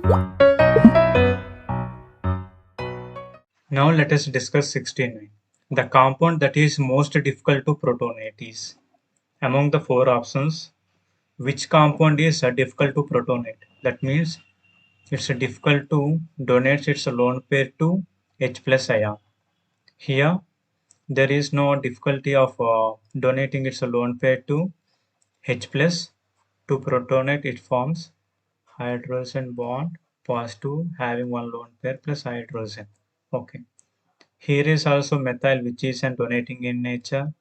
Now let us discuss 69. The compound that is most difficult to protonate is, among the four options, which compound is difficult to protonate? That means it's difficult to donate its lone pair to H plus ion. Here, there is no difficulty of donating its lone pair to H plus. To protonate, it forms hydrogen bond positive having one lone pair plus hydrogen. Okay. Here is also methyl, which is an donating in nature.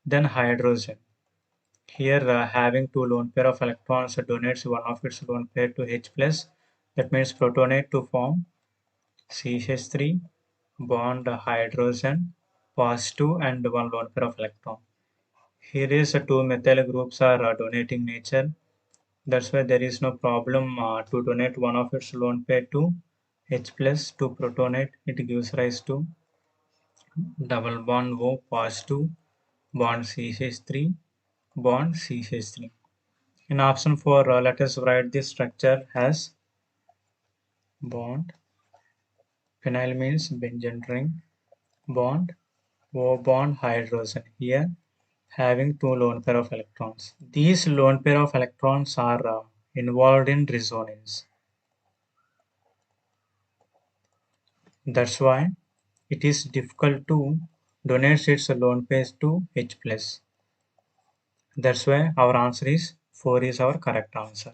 Then hydrogen. Here, having two lone pair of electrons donates one of its lone pair to H plus. That means protonate to form CH3 bond hydrogen positive and one lone pair of electron. Here is two methyl groups are donating nature. That's why there is no problem to donate one of its lone pair to H plus to protonate. It gives rise to double bond O positive bond CH3 bond CH3. In option 4, let us write this structure as bond. Phenyl means benzene ring bond O bond hydrogen. Here having two lone pair of electrons. These lone pair of electrons are involved in resonance. That's why it is difficult to donate its lone pairs to H plus. That's why our answer is 4 is our correct answer.